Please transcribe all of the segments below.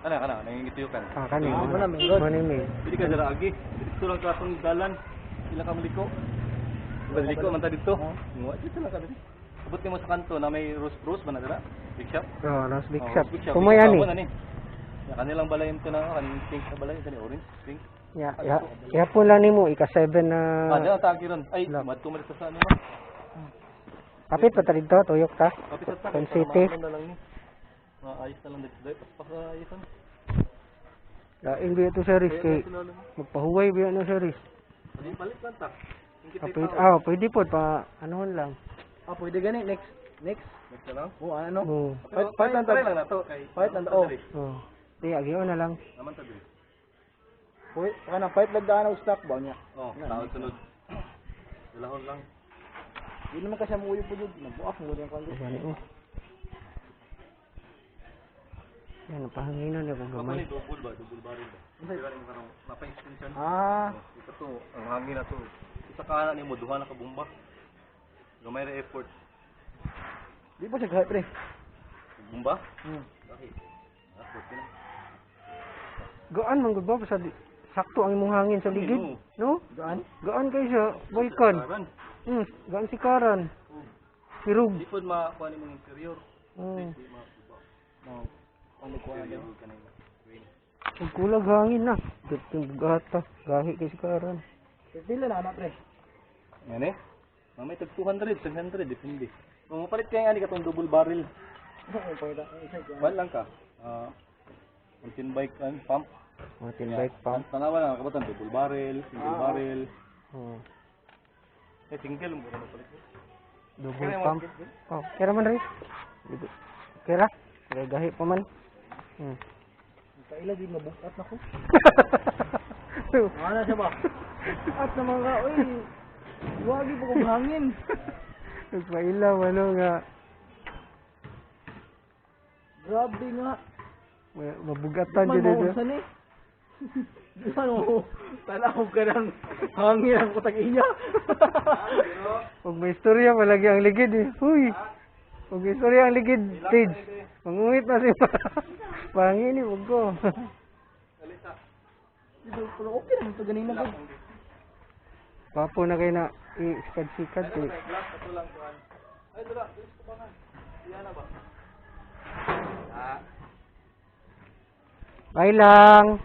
Kana, nangingitiyo kan. Kani. Mana minggod. Manimi. Jadi ka dara agi. Dito lang ka akong dalan. Sila ka maliko. Liko man ta dito. Ngwa dito lang ka dito. Abot mo sa kanto na may rose ba na dira? Big shop. Oh, nas big Oh, shop. big shop. Kumayan Ikaw, ni. Ya kanilang balayan to na kaning pink na balayan kani orange, pink. Ya po lang nimo ika-7 na. Ano ang tagi ron? Ay, Lab. madto man sa ano no. Kapit pa ta dito, tuyok ta. Kapit sa Quezon City. na lang ni. Ayos na lang dito. Paka-ayosan. Laing biya to sa risk kay magpahuway biya na sa risk. Ano palit lang ta? Kapit, pwede po pa anuhon lang. Pwede gani next. Next na lang. Ano? Oh. Fight lang lang na to kay. Fight lang oh. Oh. Di agyo na lang. Naman ta diri. Wait, kana fight lang daan og stock ba niya. Oh, tawag sunod. Dalahon lang. Di naman kasi mo uyo po jud. Nabuak mo din kan. Gani oh. Yan pahanginan niya kung gamay. Double barrel ba? Hindi rin karong mapa-extension. Ito to, ang hangin na to. Isa ka na nimo duha na ka bomba. Gamay ra effort. Di pa siya kahit pre. Bomba? Bakit? Effort na. Gaan man gud ba sa sakto ang imong hangin sa ligid, no? Gaan kay siya, boykan. Gaan si Karan. Sirug. Di pod makuha nimo interior. Di Ano ko ano? Ang kulag hangin na. Dating bugata, gahi kay si Karan. Pila na anak pre. Yan eh. Mamay tag 200, 700 depende. Kung mapalit kay ani katong double barrel. Wala lang ka. Mountain bike and pump. Mountain bike pump. Tanawa lang kabatan double barrel, single barrel. Single mo na palit. Double pump. Oh, kira man rin. Kira? Kira gahi pa man. Kaila di mabukat na ko. Ano siya ba? At naman ka, oy. Wagi po kong hangin. Nagpailaw, ano nga. Grabe nga. Mabugatan dyan dito. Mamuhusan eh. Ano? Talakog ka ng hangin ang kutag-iya. Huwag may istorya, malagi ang ligid eh. Huy! Huwag may istorya ang ligid, Tage. Manguhit na siya. Pangin eh, huwag ko. Pero okay naman ito ganina ko. Papo na kayo na i-sikad-sikad eh. Ay, dala, gusto pa nga. Iyan na ba? Bye lang!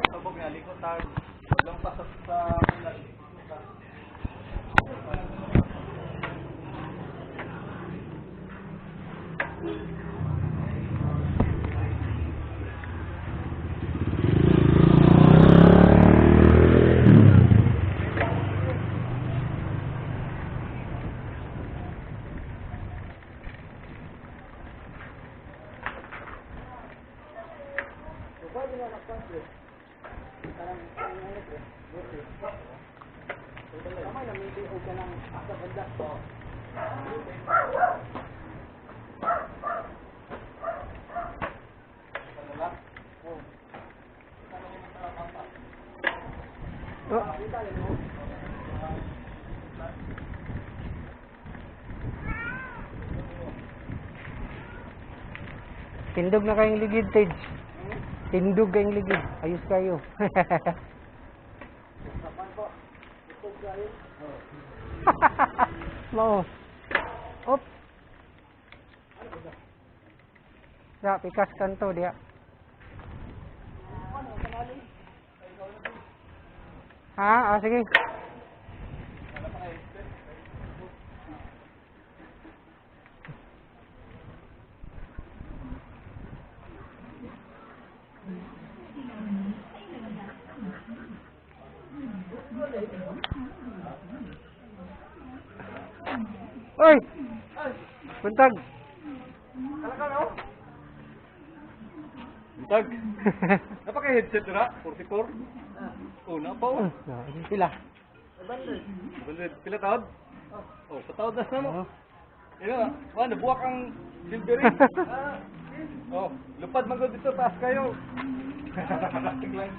Sabog nga, likot tayo. Walang pasok sa kulat. Tindog na kayong ligid, Tage. Tindog kayong ligid. Ayos kayo. Mau. Op. Ya, pikas kanto dia. Sige. Oi. Buntag. Buntag. Napa kay headset dira? 44? Oh, napa oh. Pila. Pila taod? Oh, pataod na mo. Ina, nabuwak ang silvery. Oh, lupad man ko dito taas kayo. Tiglan.